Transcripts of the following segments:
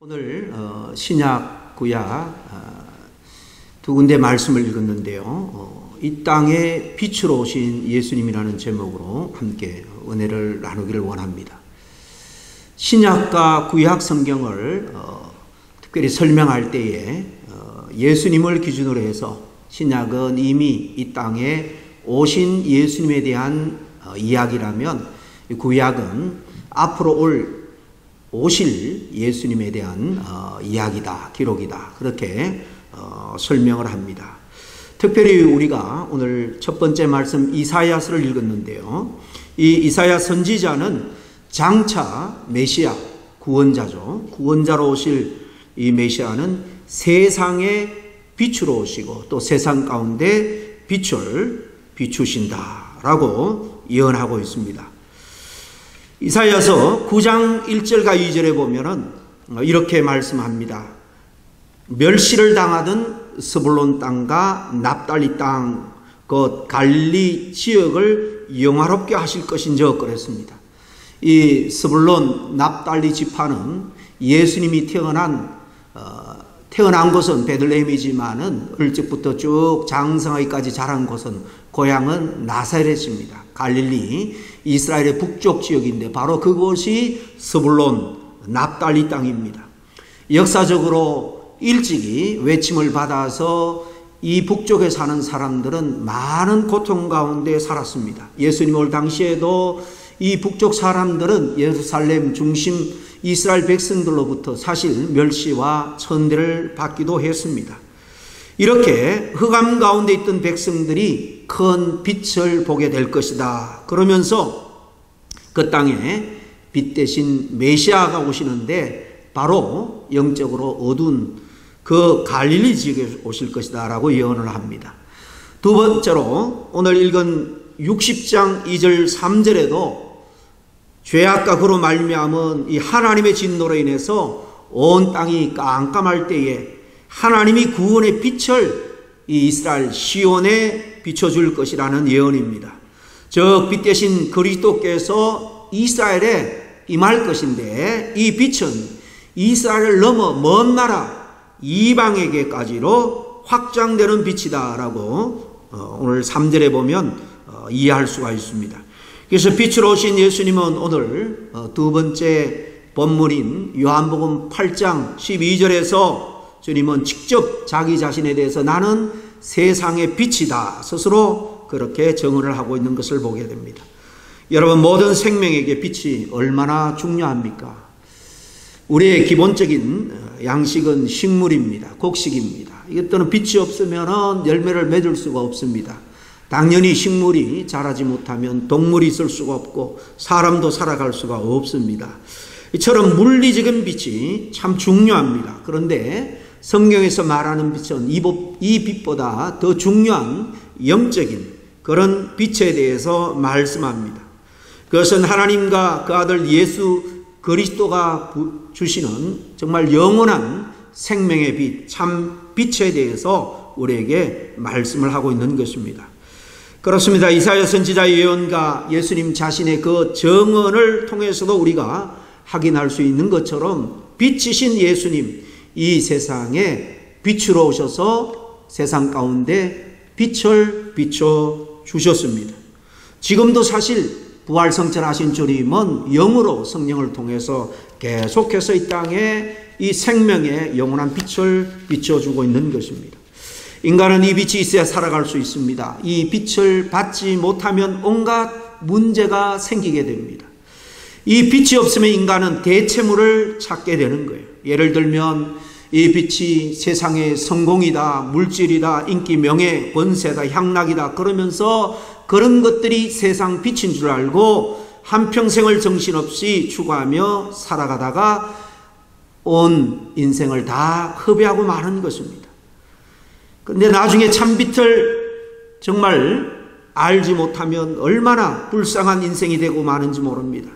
오늘 신약, 구약 두 군데 말씀을 읽었는데요. 이 땅에 빛으로 오신 예수님이라는 제목으로 함께 은혜를 나누기를 원합니다. 신약과 구약 성경을 특별히 설명할 때에 예수님을 기준으로 해서 신약은 이미 이 땅에 오신 예수님에 대한 이야기라면 구약은 앞으로 오실 예수님에 대한 이야기다, 기록이다, 그렇게 설명을 합니다. 특별히 우리가 오늘 첫 번째 말씀 이사야서를 읽었는데요. 이 이사야 선지자는 장차 메시아, 구원자죠. 구원자로 오실 이 메시아는 세상의 빛으로 오시고 또 세상 가운데 빛을 비추신다라고 예언하고 있습니다. 이사야서 9장 1절과 2절에 보면은 이렇게 말씀합니다. 멸시를 당하던 스불론 땅과 납달리 땅, 곧 갈릴리 지역을 영화롭게 하실 것인저 그랬습니다. 이 스불론, 납달리 지파는 예수님이 태어난 곳은 베들레헴이지만은 어릴 적부터 쭉 장성하기까지 자란 곳은 고향은 나사렛입니다. 갈릴리, 이스라엘의 북쪽 지역인데 바로 그곳이 스불론, 납달리 땅입니다. 역사적으로 일찍이 외침을 받아서 이 북쪽에 사는 사람들은 많은 고통 가운데 살았습니다. 예수님 올 당시에도 이 북쪽 사람들은 예루살렘 중심 이스라엘 백성들로부터 사실 멸시와 천대를 받기도 했습니다. 이렇게 흑암 가운데 있던 백성들이 큰 빛을 보게 될 것이다. 그러면서 그 땅에 빛 대신 메시아가 오시는데 바로 영적으로 어두운 그 갈릴리 지역에 오실 것이다 라고 예언을 합니다. 두 번째로 오늘 읽은 60장 2절 3절에도 죄악과 그로 말미암은 이 하나님의 진노로 인해서 온 땅이 깜깜할 때에 하나님이 구원의 빛을 이 이스라엘 시온에 비춰줄 것이라는 예언입니다. 저 빛 대신 그리스도께서 이스라엘에 임할 것인데 이 빛은 이스라엘을 넘어 먼 나라 이방에게까지로 확장되는 빛이다 라고 오늘 3절에 보면 이해할 수가 있습니다. 그래서 빛으로 오신 예수님은 오늘 두 번째 본문인 요한복음 8장 12절에서 주님은 직접 자기 자신에 대해서 나는 세상의 빛이다 스스로 그렇게 정언을 하고 있는 것을 보게 됩니다. 여러분, 모든 생명에게 빛이 얼마나 중요합니까? 우리의 기본적인 양식은 식물입니다. 곡식입니다. 이것들은 빛이 없으면 열매를 맺을 수가 없습니다. 당연히 식물이 자라지 못하면 동물이 있을 수가 없고 사람도 살아갈 수가 없습니다. 이처럼 물리적인 빛이 참 중요합니다. 그런데 성경에서 말하는 빛은 이 빛보다 더 중요한 영적인 그런 빛에 대해서 말씀합니다. 그것은 하나님과 그 아들 예수 그리스도가 주시는 정말 영원한 생명의 빛, 참 빛에 대해서 우리에게 말씀을 하고 있는 것입니다. 그렇습니다. 이사야 선지자의 예언과 예수님 자신의 그 정언을 통해서도 우리가 확인할 수 있는 것처럼 빛이신 예수님, 이 세상에 빛으로 오셔서 세상 가운데 빛을 비춰 주셨습니다. 지금도 사실 부활성천하신 주님은 영으로 성령을 통해서 계속해서 이 땅에 이 생명의 영원한 빛을 비춰주고 있는 것입니다. 인간은 이 빛이 있어야 살아갈 수 있습니다. 이 빛을 받지 못하면 온갖 문제가 생기게 됩니다. 이 빛이 없으면 인간은 대체물을 찾게 되는 거예요. 예를 들면 이 빛이 세상의 성공이다, 물질이다, 인기, 명예, 권세다, 향락이다 그러면서 그런 것들이 세상 빛인 줄 알고 한평생을 정신없이 추구하며 살아가다가 온 인생을 다 허비하고 마는 것입니다. 그런데 나중에 참빛을 정말 알지 못하면 얼마나 불쌍한 인생이 되고 마는지 모릅니다.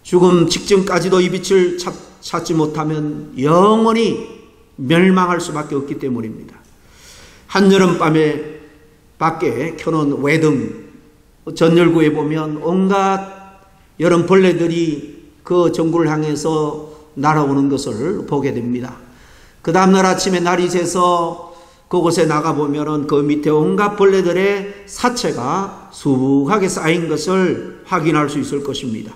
죽음 직전까지도 이 빛을 찾지 못하면 영원히 멸망할 수밖에 없기 때문입니다. 한여름밤에 밖에 켜놓은 외등 전열구에 보면 온갖 여름 벌레들이 그 전구를 향해서 날아오는 것을 보게 됩니다. 그 다음날 아침에 날이 새서 그곳에 나가보면 그 밑에 온갖 벌레들의 사체가 수북하게 쌓인 것을 확인할 수 있을 것입니다.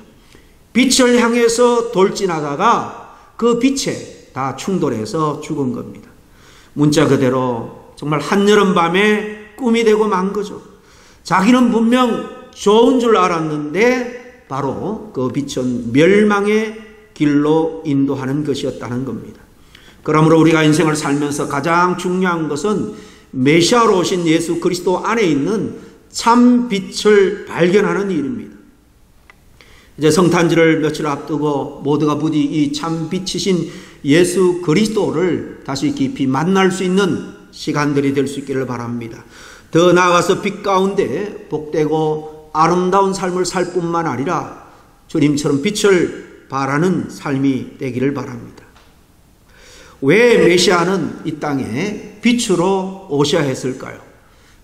빛을 향해서 돌진하다가 그 빛에 다 충돌해서 죽은 겁니다. 문자 그대로 정말 한여름밤에 꿈이 되고 만 거죠. 자기는 분명 좋은 줄 알았는데 바로 그 빛은 멸망의 길로 인도하는 것이었다는 겁니다. 그러므로 우리가 인생을 살면서 가장 중요한 것은 메시아로 오신 예수 그리스도 안에 있는 참 빛을 발견하는 일입니다. 이제 성탄절을 며칠 앞두고 모두가 부디 이 참 빛이신 예수 그리스도를 다시 깊이 만날 수 있는 시간들이 될 수 있기를 바랍니다. 더 나아가서 빛 가운데 복되고 아름다운 삶을 살 뿐만 아니라 주님처럼 빛을 발하는 삶이 되기를 바랍니다. 왜 메시아는 이 땅에 빛으로 오셔야 했을까요?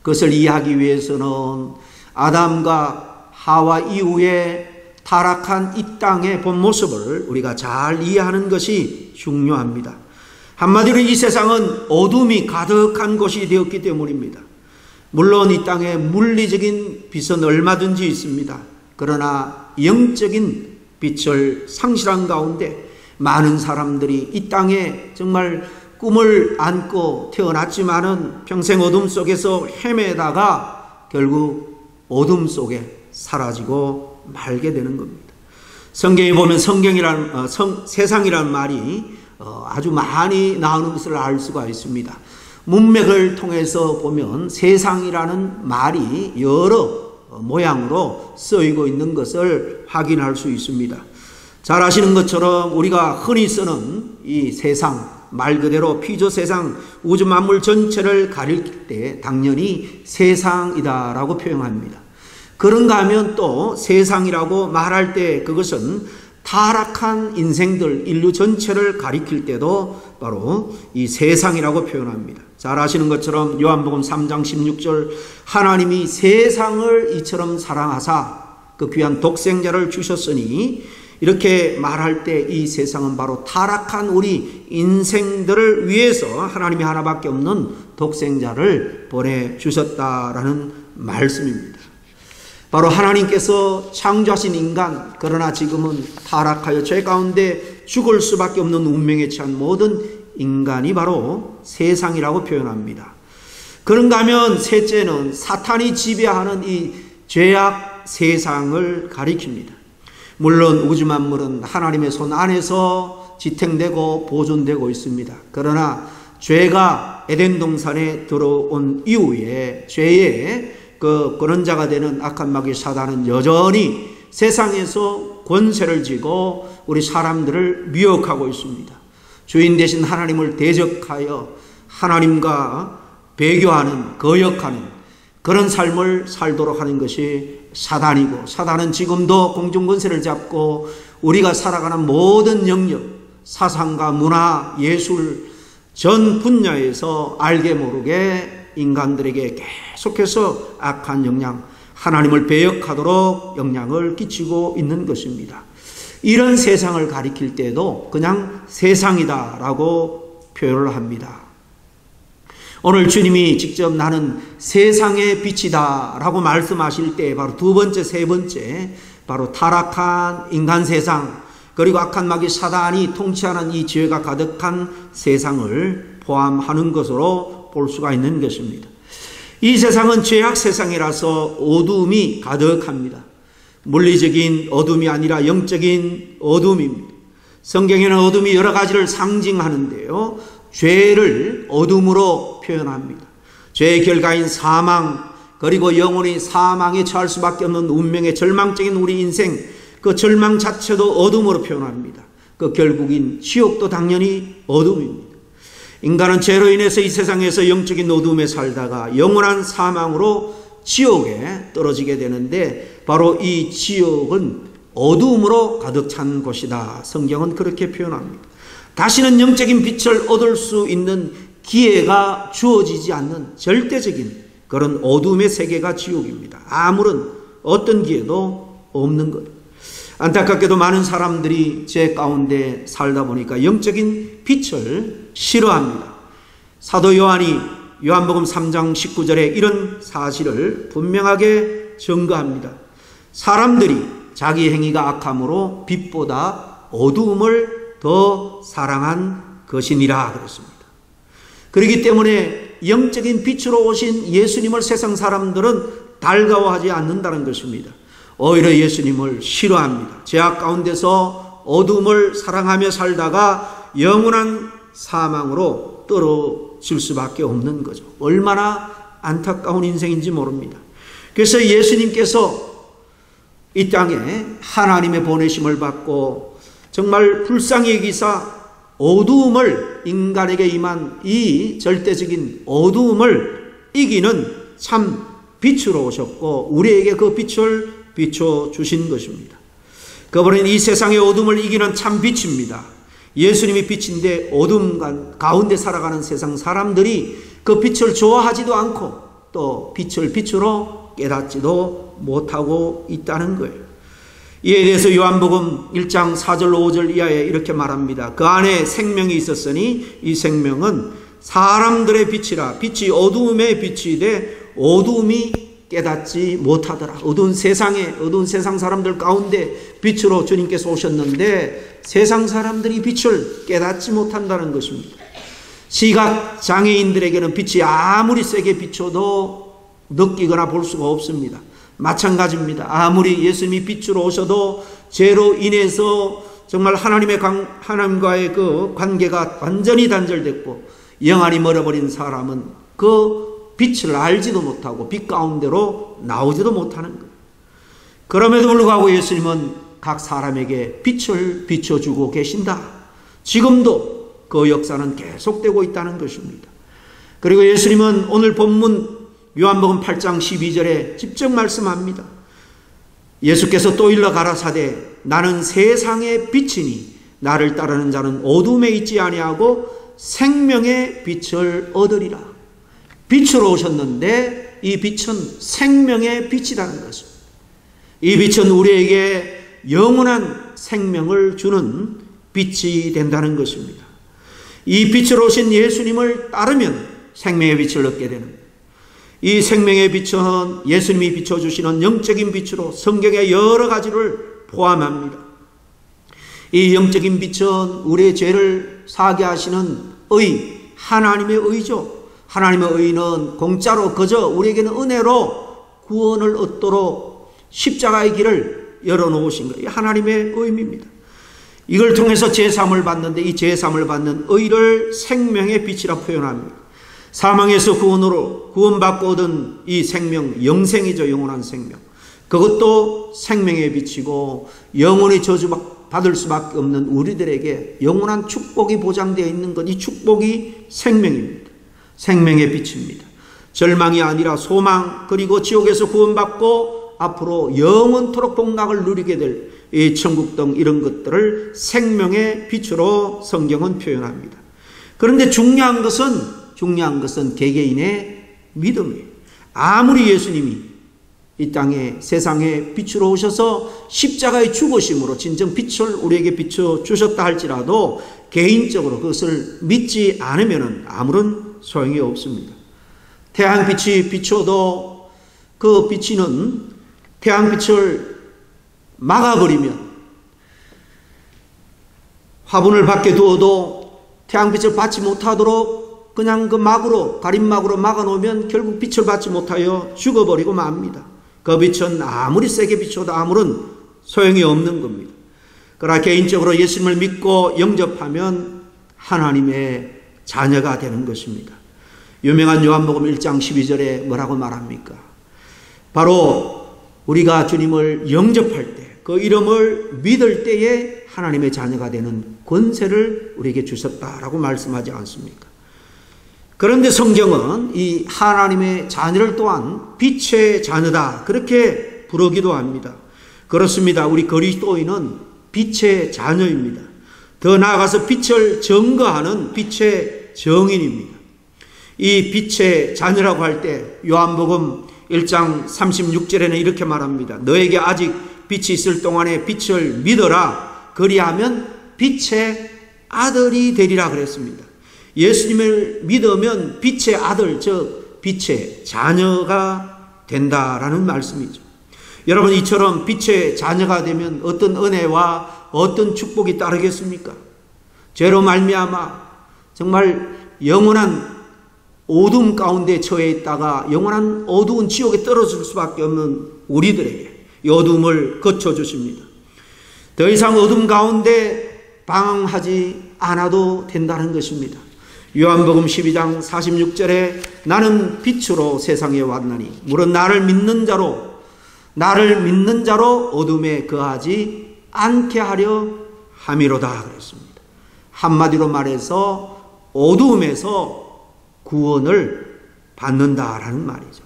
그것을 이해하기 위해서는 아담과 하와 이후에 타락한 이 땅의 본 모습을 우리가 잘 이해하는 것이 중요합니다. 한마디로 이 세상은 어둠이 가득한 곳이 되었기 때문입니다. 물론 이 땅에 물리적인 빛은 얼마든지 있습니다. 그러나 영적인 빛을 상실한 가운데 많은 사람들이 이 땅에 정말 꿈을 안고 태어났지만은 평생 어둠 속에서 헤매다가 결국 어둠 속에 사라지고 말게 되는 겁니다. 성경에 보면 세상이라는 말이 아주 많이 나오는 것을 알 수가 있습니다. 문맥을 통해서 보면 세상이라는 말이 여러 모양으로 쓰이고 있는 것을 확인할 수 있습니다. 잘 아시는 것처럼 우리가 흔히 쓰는 이 세상, 말 그대로 피조 세상, 우주 만물 전체를 가릴 때 당연히 세상이다라고 표현합니다. 그런가 하면 또 세상이라고 말할 때 그것은 타락한 인생들, 인류 전체를 가리킬 때도 바로 이 세상이라고 표현합니다. 잘 아시는 것처럼 요한복음 3장 16절 하나님이 세상을 이처럼 사랑하사 그 귀한 독생자를 주셨으니 이렇게 말할 때 이 세상은 바로 타락한 우리 인생들을 위해서 하나님이 하나밖에 없는 독생자를 보내주셨다라는 말씀입니다. 바로 하나님께서 창조하신 인간, 그러나 지금은 타락하여 죄 가운데 죽을 수밖에 없는 운명에 처한 모든 인간이 바로 세상이라고 표현합니다. 그런가 하면 셋째는 사탄이 지배하는 이 죄악 세상을 가리킵니다. 물론 우주 만물은 하나님의 손 안에서 지탱되고 보존되고 있습니다. 그러나 죄가 에덴 동산에 들어온 이후에 죄의 그 권원자가 되는 악한 마귀 사단은 여전히 세상에서 권세를 쥐고 우리 사람들을 미혹하고 있습니다. 주인 되신 하나님을 대적하여 하나님과 배교하는, 거역하는 그런 삶을 살도록 하는 것이 사단이고, 사단은 지금도 공중권세를 잡고 우리가 살아가는 모든 영역, 사상과 문화, 예술 전 분야에서 알게 모르게 인간들에게 계속해서 악한 영향, 하나님을 배역하도록 영향을 끼치고 있는 것입니다. 이런 세상을 가리킬 때도 그냥 세상이다라고 표현을 합니다. 오늘 주님이 직접 나는 세상의 빛이다 라고 말씀하실 때 바로 두 번째, 세 번째 바로 타락한 인간 세상, 그리고 악한 마귀 사단이 통치하는 이 죄가 가득한 세상을 포함하는 것으로 볼 수가 있는 것입니다. 이 세상은 죄악 세상이라서 어둠이 가득합니다. 물리적인 어둠이 아니라 영적인 어둠입니다. 성경에는 어둠이 여러 가지를 상징하는데요, 죄를 어둠으로 표현합니다. 죄의 결과인 사망, 그리고 영혼이 사망에 처할 수밖에 없는 운명의 절망적인 우리 인생, 그 절망 자체도 어둠으로 표현합니다. 그 결국인 지옥도 당연히 어둠입니다. 인간은 죄로 인해서 이 세상에서 영적인 어둠에 살다가 영원한 사망으로 지옥에 떨어지게 되는데 바로 이 지옥은 어둠으로 가득 찬 곳이다. 성경은 그렇게 표현합니다. 다시는 영적인 빛을 얻을 수 있는 기회가 주어지지 않는 절대적인 그런 어둠의 세계가 지옥입니다. 아무런 어떤 기회도 없는 것. 안타깝게도 많은 사람들이 제 가운데 살다 보니까 영적인 빛을 싫어합니다. 사도 요한이 요한복음 3장 19절에 이런 사실을 분명하게 증거합니다. 사람들이 자기 행위가 악함으로 빛보다 어두움을 더 사랑한 것이니라 그랬습니다. 그렇기 때문에 영적인 빛으로 오신 예수님을 세상 사람들은 달가워하지 않는다는 것입니다. 오히려 예수님을 싫어합니다. 죄악 가운데서 어둠을 사랑하며 살다가 영원한 사망으로 떨어질 수밖에 없는 거죠. 얼마나 안타까운 인생인지 모릅니다. 그래서 예수님께서 이 땅에 하나님의 보내심을 받고 정말 불쌍히 여기사 어두움을, 인간에게 임한 이 절대적인 어두움을 이기는 참 빛으로 오셨고 우리에게 그 빛을 비춰주신 것입니다. 그분은 이 세상의 어둠을 이기는 참 빛입니다. 예수님이 빛인데 어둠 가운데 살아가는 세상 사람들이 그 빛을 좋아하지도 않고 또 빛을 빛으로 깨닫지도 못하고 있다는 거예요. 이에 대해서 요한복음 1장 4절 5절 이하에 이렇게 말합니다. 그 안에 생명이 있었으니 이 생명은 사람들의 빛이라. 빛이 어두움의 빛이 돼 어두움이 깨닫지 못하더라. 어두운 세상에, 어두운 세상 사람들 가운데 빛으로 주님께서 오셨는데 세상 사람들이 빛을 깨닫지 못한다는 것입니다. 시각 장애인들에게는 빛이 아무리 세게 비춰도 느끼거나 볼 수가 없습니다. 마찬가지입니다. 아무리 예수님이 빛으로 오셔도 죄로 인해서 정말 하나님과의 그 관계가 완전히 단절됐고 영안이 멀어버린 사람은 그 빛을 알지도 못하고 빛 가운데로 나오지도 못하는 거예요. 그럼에도 불구하고 예수님은 각 사람에게 빛을 비춰주고 계신다. 지금도 그 역사는 계속되고 있다는 것입니다. 그리고 예수님은 오늘 본문 요한복음 8장 12절에 직접 말씀합니다. 예수께서 또 일러 가라사대 나는 세상의 빛이니 나를 따르는 자는 어둠에 있지 아니하고 생명의 빛을 얻으리라. 빛으로 오셨는데 이 빛은 생명의 빛이라는 것입니다. 이 빛은 우리에게 영원한 생명을 주는 빛이 된다는 것입니다. 이 빛으로 오신 예수님을 따르면 생명의 빛을 얻게 되는 거예요. 이 생명의 빛은 예수님이 비춰주시는 영적인 빛으로 성경의 여러 가지를 포함합니다. 이 영적인 빛은 우리의 죄를 사하게 하시는 의, 하나님의 의죠. 하나님의 의는 공짜로 그저 우리에게는 은혜로 구원을 얻도록 십자가의 길을 열어놓으신 거예요. 하나님의 의입니다. 이걸 통해서 제사함을 받는데 이 제사함을 받는 의를 생명의 빛이라 표현합니다. 사망에서 구원으로 구원받고 얻은 이 생명, 영생이죠. 영원한 생명. 그것도 생명의 빛이고 영원히 저주받을 수밖에 없는 우리들에게 영원한 축복이 보장되어 있는 것, 이 축복이 생명입니다. 생명의 빛입니다. 절망이 아니라 소망, 그리고 지옥에서 구원받고 앞으로 영원토록 복락을 누리게 될 이 천국 등 이런 것들을 생명의 빛으로 성경은 표현합니다. 그런데 중요한 것은 개개인의 믿음이에요. 아무리 예수님이 이 땅에 세상에 빛으로 오셔서 십자가의 죽으심으로 진정 빛을 우리에게 비춰주셨다 할지라도 개인적으로 그것을 믿지 않으면 아무런 소용이 없습니다. 태양빛이 비춰도 그 비치는 태양빛을 막아버리면 화분을 밖에 두어도 태양빛을 받지 못하도록 그냥 그 막으로, 가림막으로 막아놓으면 결국 빛을 받지 못하여 죽어버리고 맙니다. 그 빛은 아무리 세게 비춰도 아무런 소용이 없는 겁니다. 그러나 개인적으로 예수님을 믿고 영접하면 하나님의 자녀가 되는 것입니다. 유명한 요한복음 1장 12절에 뭐라고 말합니까? 바로 우리가 주님을 영접할 때, 그 이름을 믿을 때에 하나님의 자녀가 되는 권세를 우리에게 주셨다라고 말씀하지 않습니까? 그런데 성경은 이 하나님의 자녀를 또한 빛의 자녀다 그렇게 부르기도 합니다. 그렇습니다. 우리 그리스도인은 빛의 자녀입니다. 더 나아가서 빛을 증거하는 빛의 증인입니다. 이 빛의 자녀라고 할 때 요한복음 1장 36절에는 이렇게 말합니다. 너에게 아직 빛이 있을 동안에 빛을 믿어라. 그리하면 빛의 아들이 되리라 그랬습니다. 예수님을 믿으면 빛의 아들, 즉 빛의 자녀가 된다라는 말씀이죠. 여러분, 이처럼 빛의 자녀가 되면 어떤 은혜와 어떤 축복이 따르겠습니까? 죄로 말미암아 정말 영원한 어둠 가운데 처해 있다가 영원한 어두운 지옥에 떨어질 수밖에 없는 우리들에게 이 어둠을 거쳐주십니다. 더 이상 어둠 가운데 방황하지 않아도 된다는 것입니다. 요한복음 12장 46절에 나는 빛으로 세상에 왔나니 물은 나를 믿는 자로 어둠에 거하지 않게 하려 함이로다 그랬습니다. 한마디로 말해서 어두움에서 구원을 받는다라는 말이죠.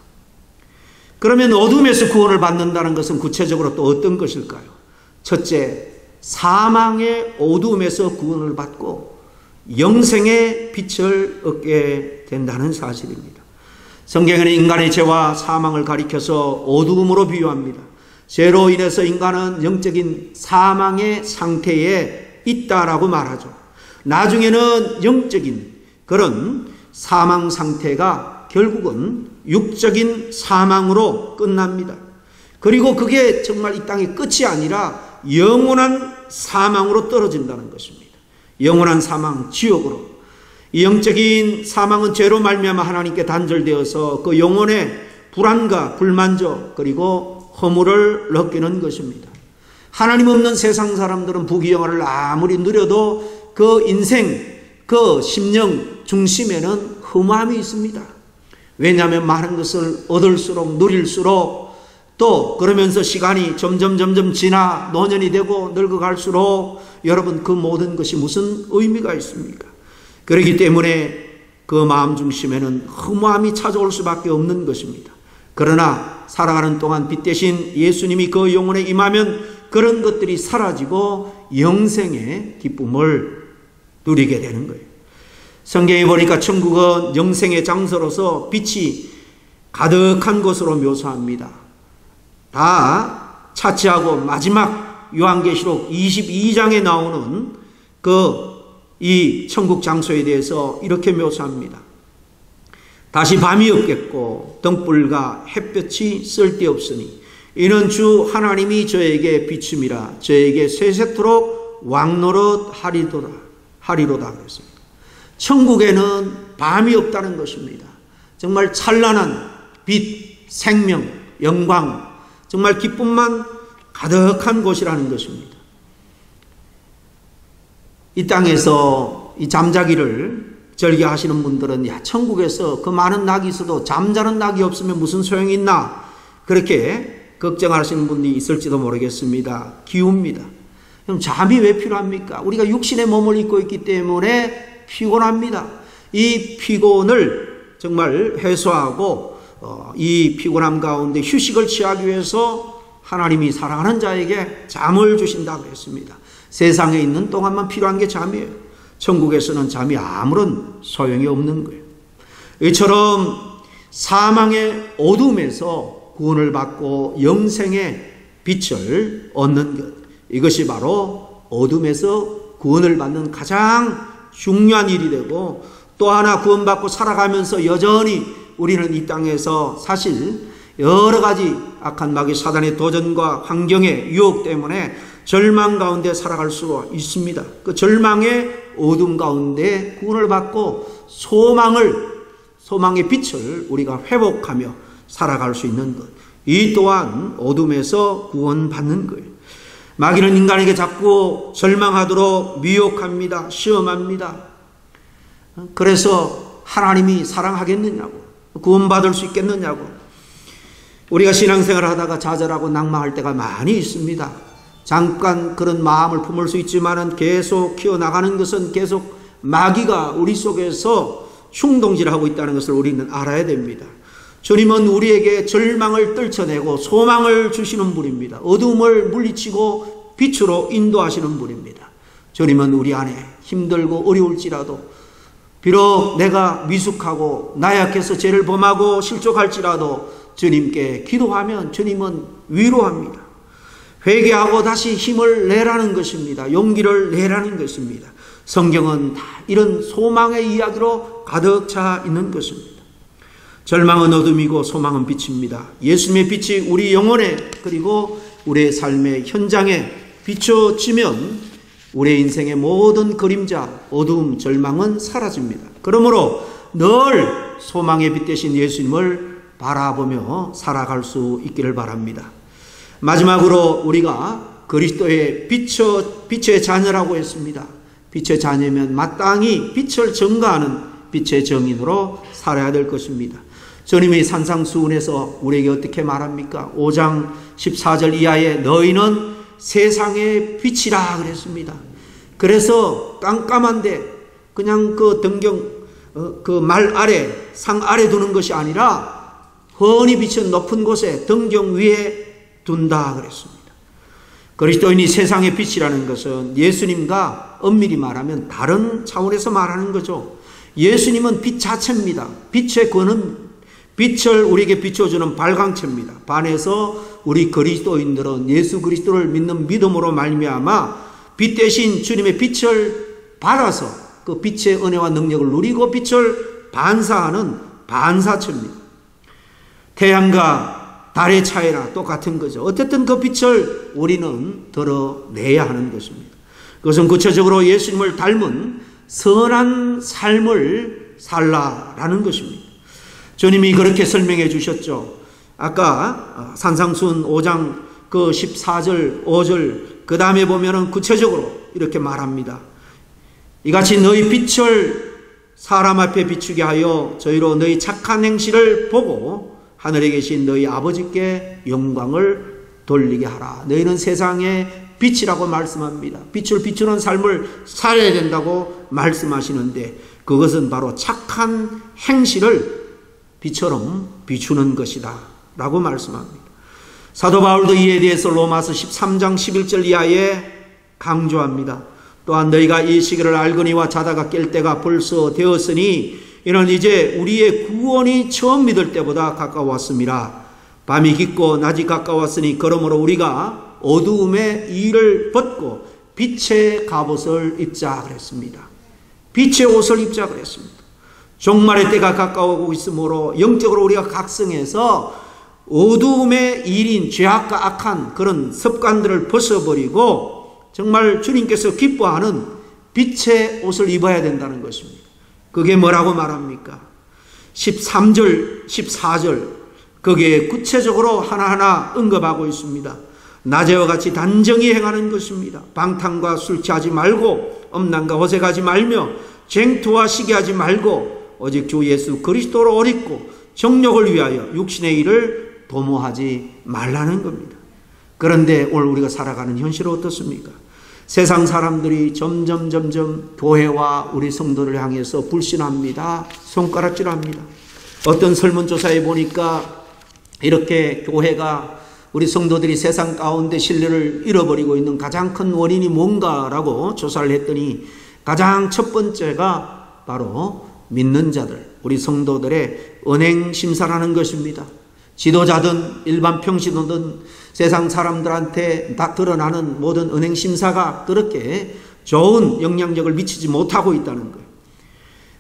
그러면 어둠에서 구원을 받는다는 것은 구체적으로 또 어떤 것일까요? 첫째, 사망의 어두움에서 구원을 받고 영생의 빛을 얻게 된다는 사실입니다. 성경에는 인간의 죄와 사망을 가리켜서 어두움으로 비유합니다. 죄로 인해서 인간은 영적인 사망의 상태에 있다라고 말하죠. 나중에는 영적인 그런 사망 상태가 결국은 육적인 사망으로 끝납니다. 그리고 그게 정말 이 땅의 끝이 아니라 영원한 사망으로 떨어진다는 것입니다. 영원한 사망, 지옥으로. 이 영적인 사망은 죄로 말미암아 하나님께 단절되어서 그 영혼의 불안과 불만족 그리고 허물을 느끼는 것입니다. 하나님 없는 세상 사람들은 부귀영화를 아무리 누려도 그 인생, 그 심령 중심에는 허무함이 있습니다. 왜냐하면 많은 것을 얻을수록 누릴수록 또 그러면서 시간이 점점 지나 노년이 되고 늙어갈수록 여러분 그 모든 것이 무슨 의미가 있습니까? 그렇기 때문에 그 마음 중심에는 허무함이 찾아올 수밖에 없는 것입니다. 그러나 살아가는 동안 빛 대신 예수님이 그 영혼에 임하면 그런 것들이 사라지고 영생의 기쁨을 누리게 되는 거예요. 성경에 보니까 천국은 영생의 장소로서 빛이 가득한 곳으로 묘사합니다. 다 차치하고 마지막 요한계시록 22장에 나오는 이 천국 장소에 대해서 이렇게 묘사합니다. 다시 밤이 없겠고 등불과 햇볕이 쓸데없으니 이는 주 하나님이 저에게 비춤이라 저에게 세세토록 왕노릇 하리로다 그랬습니다. 천국에는 밤이 없다는 것입니다. 정말 찬란한 빛, 생명, 영광, 정말 기쁨만 가득한 곳이라는 것입니다. 이 땅에서 이 잠자기를 절개하시는 분들은 천국에서 그 많은 낙이 있어도 잠자는 낙이 없으면 무슨 소용이 있나 그렇게 걱정하시는 분이 있을지도 모르겠습니다. 기우입니다. 그럼 잠이 왜 필요합니까? 우리가 육신의 몸을 입고 있기 때문에 피곤합니다. 이 피곤을 정말 해소하고 이 피곤함 가운데 휴식을 취하기 위해서 하나님이 사랑하는 자에게 잠을 주신다고 했습니다. 세상에 있는 동안만 필요한 게 잠이에요. 천국에서는 잠이 아무런 소용이 없는 거예요. 이처럼 사망의 어둠에서 구원을 받고 영생의 빛을 얻는 것, 이것이 바로 어둠에서 구원을 받는 가장 중요한 일이 되고, 또 하나 구원받고 살아가면서 여전히 우리는 이 땅에서 사실 여러 가지 악한 마귀 사단의 도전과 환경의 유혹 때문에 절망 가운데 살아갈 수가 있습니다. 그 절망의 어둠 가운데 구원을 받고 소망의 빛을 우리가 회복하며 살아갈 수 있는 것, 이 또한 어둠에서 구원받는 거예요. 마귀는 인간에게 자꾸 절망하도록 미혹합니다. 시험합니다. 그래서 하나님이 사랑하겠느냐고, 구원받을 수 있겠느냐고. 우리가 신앙생활을 하다가 좌절하고 낭망할 때가 많이 있습니다. 잠깐 그런 마음을 품을 수 있지만은 계속 키워나가는 것은 계속 마귀가 우리 속에서 충동질하고 있다는 것을 우리는 알아야 됩니다. 주님은 우리에게 절망을 떨쳐내고 소망을 주시는 분입니다. 어둠을 물리치고 빛으로 인도하시는 분입니다. 주님은 우리 안에 힘들고 어려울지라도, 비록 내가 미숙하고 나약해서 죄를 범하고 실족할지라도 주님께 기도하면 주님은 위로합니다. 회개하고 다시 힘을 내라는 것입니다. 용기를 내라는 것입니다. 성경은 다 이런 소망의 이야기로 가득 차 있는 것입니다. 절망은 어둠이고 소망은 빛입니다. 예수님의 빛이 우리 영혼에 그리고 우리의 삶의 현장에 비춰지면 우리의 인생의 모든 그림자, 어두움, 절망은 사라집니다. 그러므로 늘 소망의 빛 되신 예수님을 바라보며 살아갈 수 있기를 바랍니다. 마지막으로 우리가 그리스도의 빛의 자녀라고 했습니다. 빛의 자녀면 마땅히 빛을 증거하는 빛의 증인으로 살아야 될 것입니다. 주님이 산상수훈에서 우리에게 어떻게 말합니까? 5장 14절 이하에 너희는 세상의 빛이라 그랬습니다. 그래서 깜깜한데 그냥 그 등경 그 말 아래 상 아래 두는 것이 아니라 훤히 비친 높은 곳에 등경 위에 둔다 그랬습니다. 그리스도인이 세상의 빛이라는 것은 예수님과 엄밀히 말하면 다른 차원에서 말하는 거죠. 예수님은 빛 자체입니다. 빛의 권은 빛을 우리에게 비춰주는 발광체입니다. 반해서 우리 그리스도인들은 예수 그리스도를 믿는 믿음으로 말미암아 빛 대신 주님의 빛을 받아서 그 빛의 은혜와 능력을 누리고 빛을 반사하는 반사체입니다. 태양과 달의 차이나 똑같은 거죠. 어쨌든 그 빛을 우리는 드러내야 하는 것입니다. 그것은 구체적으로 예수님을 닮은 선한 삶을 살라라는 것입니다. 주님이 그렇게 설명해 주셨죠. 아까 산상수훈 5장 그 14절 5절 그 다음에 보면은 구체적으로 이렇게 말합니다. 이같이 너희 빛을 사람 앞에 비추게 하여 저희로 너희 착한 행실을 보고 하늘에 계신 너희 아버지께 영광을 돌리게 하라. 너희는 세상의 빛이라고 말씀합니다. 빛을 비추는 삶을 살아야 된다고 말씀하시는데 그것은 바로 착한 행실을 빛처럼 비추는 것이다 라고 말씀합니다. 사도 바울도 이에 대해서 로마서 13장 11절 이하에 강조합니다. 또한 너희가 이 시기를 알거니와 자다가 깰 때가 벌써 되었으니 이는 이제 우리의 구원이 처음 믿을 때보다 가까웠음이라. 밤이 깊고 낮이 가까웠으니 그러므로 우리가 어두움의 일을 벗고 빛의 갑옷을 입자 그랬습니다. 빛의 옷을 입자 그랬습니다. 종말의 때가 가까워오고 있으므로 영적으로 우리가 각성해서 어두움의 일인 죄악과 악한 그런 습관들을 벗어버리고 정말 주님께서 기뻐하는 빛의 옷을 입어야 된다는 것입니다. 그게 뭐라고 말합니까? 13절, 14절 거기에 구체적으로 하나하나 언급하고 있습니다. 낮에와 같이 단정히 행하는 것입니다. 방탕과 술 취하지 말고 음란과 허색하지 말며 쟁투와 시기하지 말고 오직 주 예수 그리스도로 옷 입고 정욕을 위하여 육신의 일을 도모하지 말라는 겁니다. 그런데 오늘 우리가 살아가는 현실은 어떻습니까? 세상 사람들이 점점 교회와 우리 성도를 향해서 불신합니다. 손가락질합니다. 어떤 설문조사에 보니까 이렇게 교회가 우리 성도들이 세상 가운데 신뢰를 잃어버리고 있는 가장 큰 원인이 뭔가라고 조사를 했더니 가장 첫 번째가 바로 믿는 자들, 우리 성도들의 언행 심사라는 것입니다. 지도자든 일반 평신도든 세상 사람들한테 다 드러나는 모든 언행 심사가 그렇게 좋은 영향력을 미치지 못하고 있다는 거예요.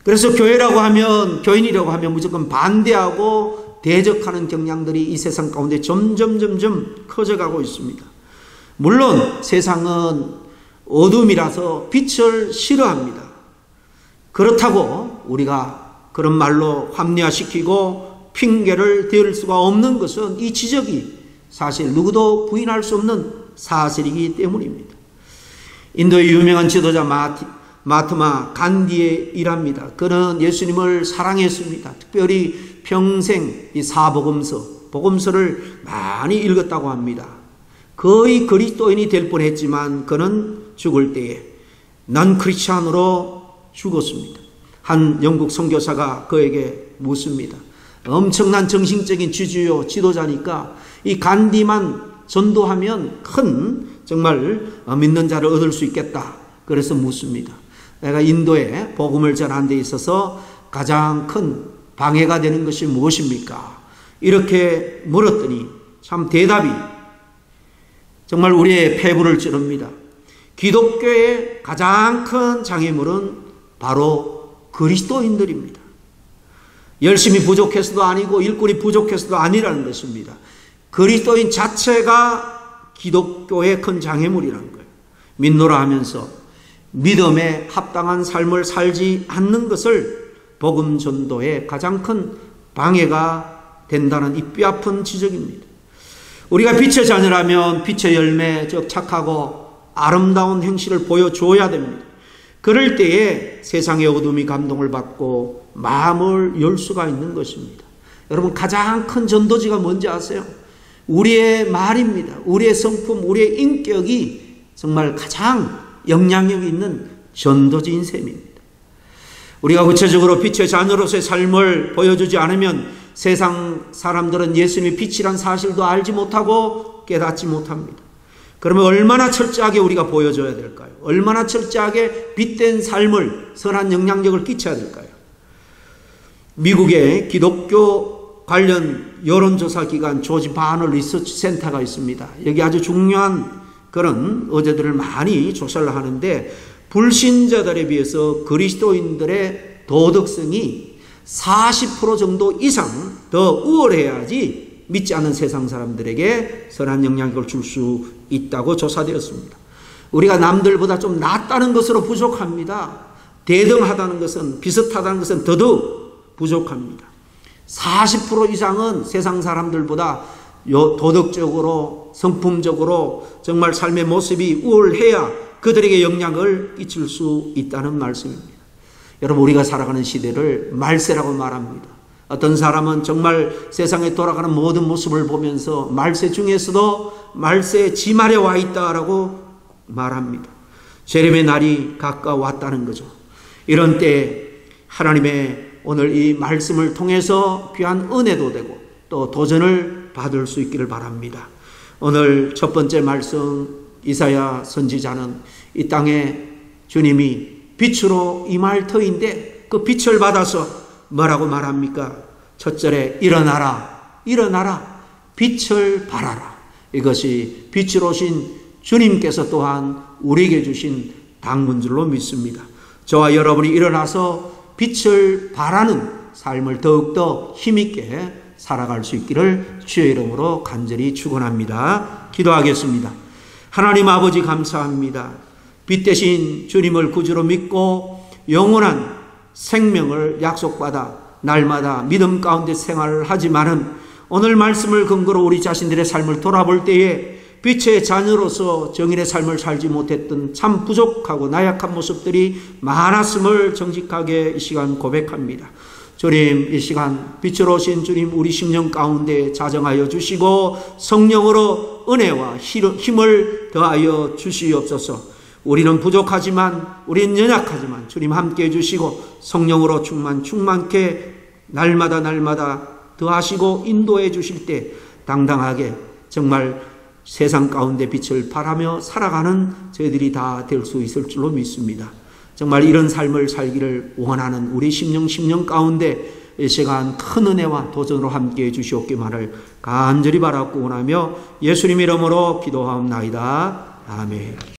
그래서 교회라고 하면, 교인이라고 하면 무조건 반대하고 대적하는 경향들이 이 세상 가운데 점점 커져가고 있습니다. 물론 세상은 어둠이라서 빛을 싫어합니다. 그렇다고 우리가 그런 말로 합리화시키고 핑계를 댈 수가 없는 것은 이 지적이 사실 누구도 부인할 수 없는 사실이기 때문입니다. 인도의 유명한 지도자 마하트마 간디의 일합니다. 그는 예수님을 사랑했습니다. 특별히 평생 이 복음서를 많이 읽었다고 합니다. 거의 그리스도인이 될 뻔했지만 그는 죽을 때에 넌 크리스찬으로 죽었습니다. 한 영국 선교사가 그에게 묻습니다. 엄청난 정신적인 지도자니까 이 간디만 전도하면 큰 정말 믿는 자를 얻을 수 있겠다. 그래서 묻습니다. 내가 인도에 복음을 전하는 데 있어서 가장 큰 방해가 되는 것이 무엇입니까? 이렇게 물었더니 참 대답이 정말 우리의 폐부를 찌릅니다. 기독교의 가장 큰 장애물은 바로 그리스도인들입니다. 열심히 부족해서도 아니고 일꾼이 부족해서도 아니라는 것입니다. 그리스도인 자체가 기독교의 큰 장애물이라는 거예요. 믿노라 하면서 믿음에 합당한 삶을 살지 않는 것을 복음 전도의 가장 큰 방해가 된다는 이 뼈아픈 지적입니다. 우리가 빛의 자녀라면 빛의 열매, 즉 착하고 아름다운 행실을 보여줘야 됩니다. 그럴 때에 세상의 어둠이 감동을 받고 마음을 열 수가 있는 것입니다. 여러분, 가장 큰 전도지가 뭔지 아세요? 우리의 말입니다. 우리의 성품, 우리의 인격이 정말 가장 영향력 있는 전도지인 셈입니다. 우리가 구체적으로 빛의 자녀로서의 삶을 보여주지 않으면 세상 사람들은 예수님의 빛이란 사실도 알지 못하고 깨닫지 못합니다. 그러면 얼마나 철저하게 우리가 보여줘야 될까요? 얼마나 철저하게 빛된 삶을, 선한 영향력을 끼쳐야 될까요? 미국의 기독교 관련 여론조사 기관 조지 바너 리서치 센터가 있습니다. 여기 아주 중요한 그런 어제들을 많이 조사를 하는데, 불신자들에 비해서 그리스도인들의 도덕성이 40% 정도 이상 더 우월해야지 믿지 않는 세상 사람들에게 선한 영향력을 줄 수 있다고 조사되었습니다. 우리가 남들보다 좀 낫다는 것으로 부족합니다. 대등하다는 것은, 비슷하다는 것은 더더욱 부족합니다. 40% 이상은 세상 사람들보다 도덕적으로, 성품적으로 정말 삶의 모습이 우월해야 그들에게 영향을 끼칠 수 있다는 말씀입니다. 여러분, 우리가 살아가는 시대를 말세라고 말합니다. 어떤 사람은 정말 세상에 돌아가는 모든 모습을 보면서 말세 중에서도 말세의 지말에 와 있다라고 말합니다. 재림의 날이 가까워왔다는 거죠. 이런 때 하나님의 오늘 이 말씀을 통해서 귀한 은혜도 되고 또 도전을 받을 수 있기를 바랍니다. 오늘 첫 번째 말씀, 이사야 선지자는 이 땅에 주님이 빛으로 임할 터인데 그 빛을 받아서 뭐라고 말합니까? 첫 절에 일어나라, 일어나라, 빛을 발하라. 이것이 빛으로 오신 주님께서 또한 우리에게 주신 당부인 줄로 믿습니다. 저와 여러분이 일어나서 빛을 발하는 삶을 더욱더 힘있게 살아갈 수 있기를 주의 이름으로 간절히 축원합니다. 기도하겠습니다. 하나님 아버지, 감사합니다. 빛 대신 주님을 구주로 믿고 영원한 생명을 약속받아 날마다 믿음 가운데 생활을 하지만은 오늘 말씀을 근거로 우리 자신들의 삶을 돌아볼 때에 빛의 자녀로서 정인의 삶을 살지 못했던 참 부족하고 나약한 모습들이 많았음을 정직하게 이 시간 고백합니다. 주님, 이 시간 빛으로 오신 주님, 우리 심령 가운데 자정하여 주시고 성령으로 은혜와 힘을 더하여 주시옵소서. 우리는 부족하지만, 우리는 연약하지만 주님 함께 해주시고 성령으로 충만케 날마다 더하시고 인도해 주실 때 당당하게 정말 세상 가운데 빛을 발하며 살아가는 저희들이 다 될 수 있을 줄로 믿습니다. 정말 이런 삶을 살기를 원하는 우리 심령 가운데 이 시간 큰 은혜와 도전으로 함께 해 주시옵기만을 간절히 바라고 원하며 예수님 이름으로 기도하옵나이다. 아멘.